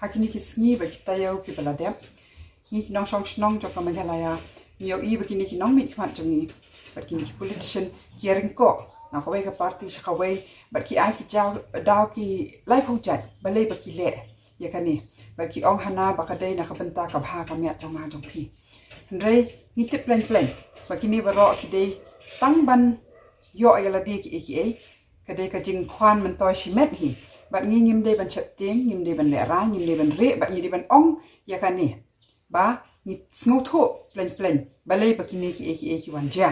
hakini kisngi ba kita yau ki baladep ni kinong song snong jok Meghalaya ni yo I begini kinong mi khmat jongi ba kini ki politician ki ringko na ko ka party sa kawai ba ki ai ki jaw daw ki lai phujat ba le ba ki le ya kani ba ki ong hana ba ka dei na ka benta ka bha ka mya jonga jong phi ndrei ni tip plan ba kini ba ro ki dei tang ban yo ayala di ki eki ka dei ka jing khwan man toy shimet hi ba ngi ngim dei ban chat ting ngim dei ban le ra ngim dei ban re ba ngi dei ban ong ya kani ba ni snow tho plan ba le ba kini ki eki wan ja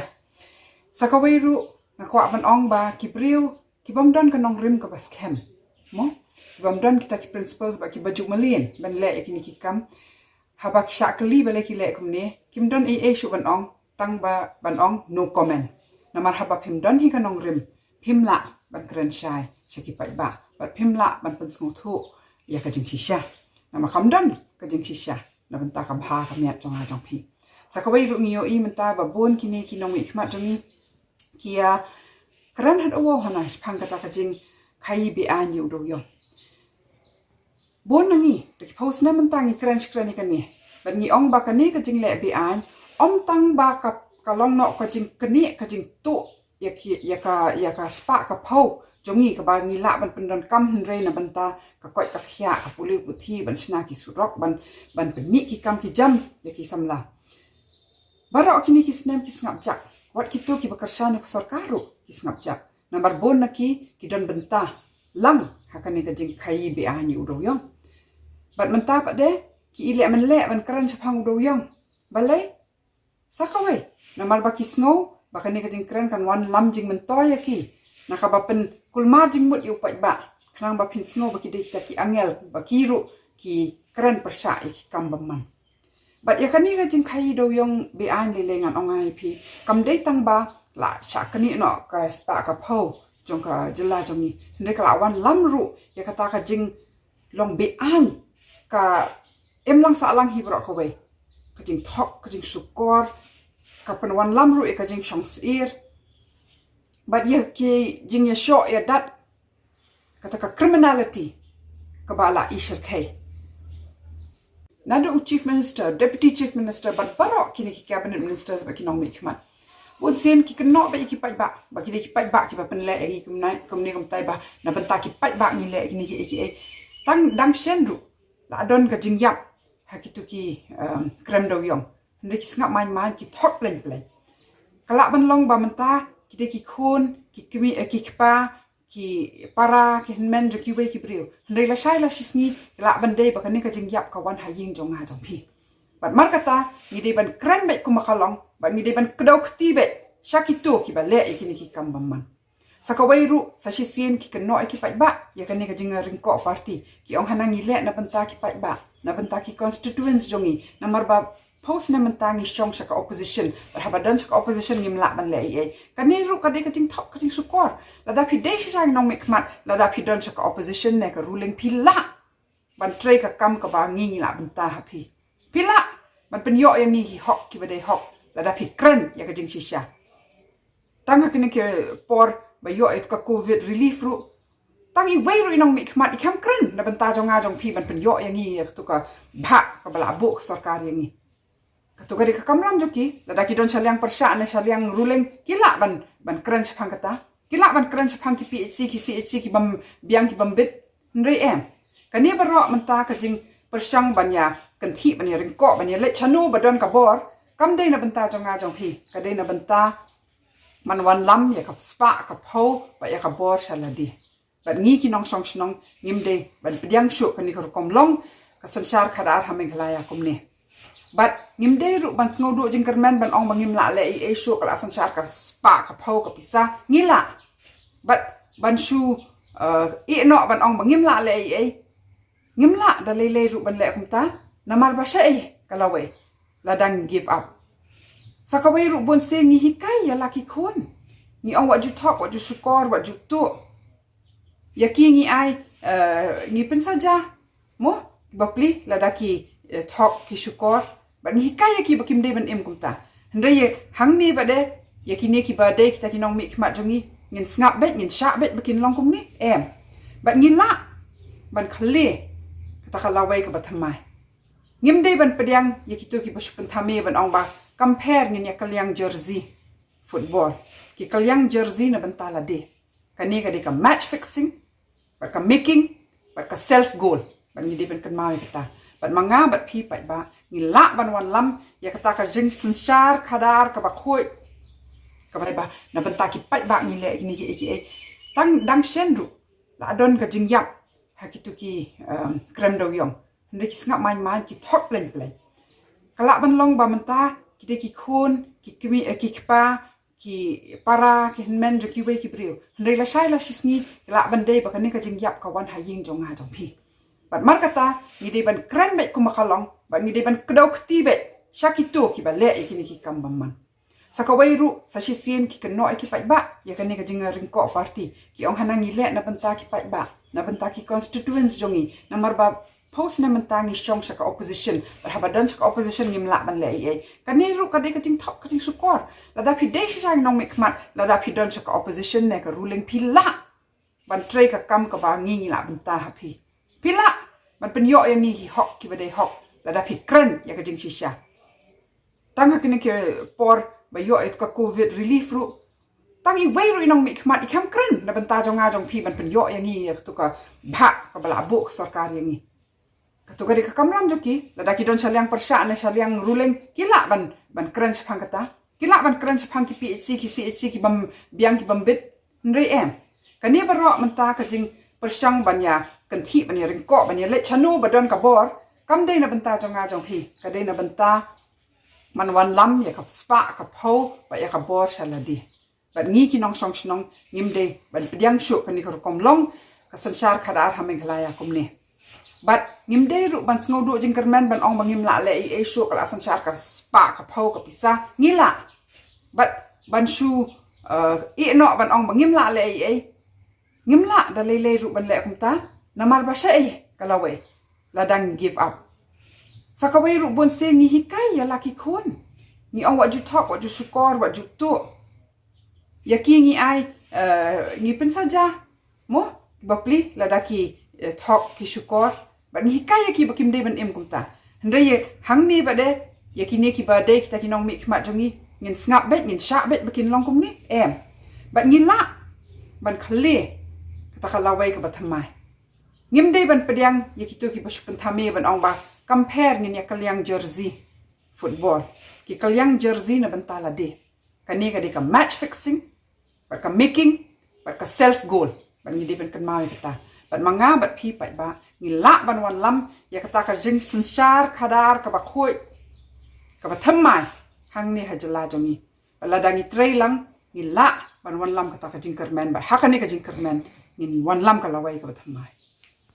sakawai ru ngakwa ban ong ba ki briu ki bam don ka nong rim ka bas kem mo ki bam don kita ki principles ba ki baju malin ban le kini ki kam habak shakli ba le ki le kumne kim don shu ban ong tang ba ban ong no comment namar haba phim don hi ka nong rim phim la ban kren shai shaki pai ba phim la ban pen smu thu ya ka jing shisha namar kham don ka jing shisha na ban ta ka bha ka mya jonga jong phi sakawai ru ngiyo I menta ba bon kini ki nong mi khmat jongi kia kran hat owo hana phang kata ka jing khai BE-AIÑ u do yo bon nangi de post na menta ngi kran ni ka ni ban ngi ong ba ka ni ka jing le BE-AIÑ om tang ba ka long no ka jing kani ka jing tu ya ka spa ka phau jongi ka ba ngi la ban pen don kam hre na ban ta ka koi ka khya ka puli puthi ban sna ki surok ban pen ni ki kam ki jam ya ki samla bara kini ki snem ki ngap jak wat ki tu ki bakarshane ka sarkaru ki ngap jak nambar bon na ki don benta lang hakane ka jing khai BE-AIñi u do yong bat menta pa de ki ile man le ban kran chapang u do yong balai sakawai namar baki snow bakani ka jing kren kan wan lam jing mentoy ki nakabapen kulmar jing mut yu pai ba khnang ba phin snow baki de ki angel baki ru ki kren persha ki kambaman bat yakani ka jing khai do yong BE-AIñi le lengan ongai phi kam de tang ba la shakani no ka spa ka pho jong ka jilla jongi ne ka wan lam ru yakata ka jing long BE-AIñi ka emlang sa lang hi bro ko we ka jing thok ka jing sukor kapan wan lam ru ka jing shong sir but ya ki jing ya sho ya dat kata ka criminality ka bala ishar kai nado chief minister deputy chief minister but baro kini ki cabinet ministers ba kinong mi khmat bon sen ki kno ba ki pai ba ki pai ba ki ba pen le ki kumni kum tai ba na ban ta ki pai ba ni le ki ki tang dang shen ru la don ka jing yap hakitu ki krem do yong ndek ngap man ki thok plan kala ban long ba menta ki de ki khun ki kimi ki kpa ki para ki men jo ki we ki brio ndek la shai la shisni la ban de ba kan ka jing yap ka wan ha ying jong ha jong phi bat mar kata ni de ban kran be kuma khalong ba ni de ban kdau khti be shakitu ki ba le ki ni ki kam man sakawai ru sa shisien ki kno ki pai ba ya kan ka jing ring ko party ki ong hanang ile na ban ta ki pai ba na ban ta ki constituents jongi na mar ba post na mentangi shong sa ka opposition berhabadan sa ka opposition ngim la ban le kani ru ka de ka jing thok ka jing sukor la da phi de sa nong mikmat la da phi don sa ka opposition ne ka ruling pila ban tre ka kam ka ba ngi la ban ta ha phi pila ban pen yo yang ngi hok ki ba de hok la da phi kren ya ka jing shisha tang ha kini ke por ba yo et ka covid relief ru tangi wei ru nong mikmat i kam kren na ban ta jong a jong phi ban pen yo yang ngi tu ka bha ka bala bu sarkar yang ngi katukari ka kamram joki lada ki don salyang persha ne salyang ruling kila ban kren sapang kata kila ban kren sapang ki PHC ki CHC ki bam biang ki bam bit ndrei em kani baro menta ka jing persang banya kanthi banya ringko banya le chanu badon ka bor kam dei na benta jonga jong phi ka dei na benta man wan lam ya ka spa ka pho ba ya ka bor saladi ban ngi ki nong song snong ngim dei ban pediang shu kani ko komlong ka sansar khadar ha Meghalaya kumne but ngim de ru ban sngo du jing kermen ban ong bangim la le shu kala sansar ka spa ka phau ka pisa ngila but ban shu no ban ong bangim la le ngim la da le ru ban le kumta namar ba sha kalawe la dang give up sakawai ru bon se ngi hikai ya laki khon ni ong what you talk what you score what you do yaki ngi ai ngi pen saja mo bapli la daki talk ki sukor ba ni hikai ki bakim de ban em kumta ndre ye hangni ba de yakini ki ba de kita kinong mi khmat jongi ngin ngap bet ngin sha bet bakin long kum ni em ba ngin la ban khale kata kalawai ke batamai ngim dei ban pediang ya kitu ki basu pentame ban ong ba compare ngin ya kalyang jersey football ki kalyang jersey na bantala de kani ka de ka match fixing bat ka making bat ka self goal ban ni de ban kan mau kita bat manga bat pi pai ba ni la ban wan lam ya kata ka jing sensar khadar ka ba khoi ka ba na banta ki pai ba ni le ni ki tang dang shen ru la don ka jing yap ha kitu ki KREN DEWԻONG ndek ki ngap main ki thok plen kala ban long ba menta ki de ki khun ki kimi ki kpa ki para ki men jo ki we ki brio ndek la shai la shisni la ban de ba kan ka jing yap ka wan ha ying jong nga jong pi bat mar kata ni de ban KREN be ku makalong ba ni de ban kdok ti be shakitu ki ba le ki ni ki kam man sakawai ru sa shisien ki kan no ki pai ba ya kan ka jing ring ko party ki ong hanang ni le na banta ki pai ba na banta ki constituents jongi na mar ba post na mentangi strong sa ka opposition berhabadan sa ka opposition ngim la ban le ai kani ru ka de ka ting top ka ting sukor la da pi de sa nong mikmat la da pi don sa ka opposition ne ka ruling pila ban tre ka kam ka ba ngi la ban ta ha pila ban pen yo yang ni hi hok ki ba de hok la da pi KREN ya ka jing shisha tang ha kini ke por ba yo et ka covid relief ru tang i wei ru inong mikmat i kam KREN na ban ta jong nga jong pi ban pen yo yang ni tu ka bha ka bala bu sarkar yang ni katu gadi ka kamram joki lada ki don salyang persya na salyang ruling kila ban KREN sepang kata kila ban KREN sepang ki PHC ki CHC ki bam biang ki bambit ndrei em kani baro menta ka jing persyang banya kanthi banya ringko banya le chanu badon ka bor kam dei na benta jonga jong pi ka dei na benta man wan lam ya ka spa ka pho ba ya ka bor saladi ban ngi ki nong song snong ngim dei ban pediang shu kani ka kom long ka sansar khadar hameng khlaya kumne but ngim dei ru ban sngo du jing KREN ban ong bangim la le ai shu kala sansar ka spa ka pho ka pisa ngila but ban shu i no ban ong bangim la le ai ngim la da le ru ban le kumta namar ba sha ai kalawe la dang give up sakawai ru bon se ngi hikai ya laki khon ni ong what you talk what you sukor what you tu ya ki ngi ai ngi pen saja mo bapli la da ki talk ki sukor ba ni hikai ya ki bakim de ban em kumta ndre ye hang ni ba de ya ki ne ki ba de kita ki nong mi khmat jongi ngin snap bet ngin sha bet bakin long kum ni em ba ngin la ban khli kata kalawai ka batamai ngim de ban pediang ya kitu ki basu pentame ban ong ba compare ngin ya kalyang jersey football ki kalyang jersey na bantala de kani ka de ka match fixing ba ka making ba ka self goal ban ni de ban kan mau kita ban manga bat pi pai ba ni la ban wan lam ya kata ka jing sensar khadar ka ba khoi ka ba thammai hang ni hajala jongi bala dangi trailang ni la ban wan lam kata ka jing KREN ba hakani ka jing KREN ni wan lam ka lawai ka ba thammai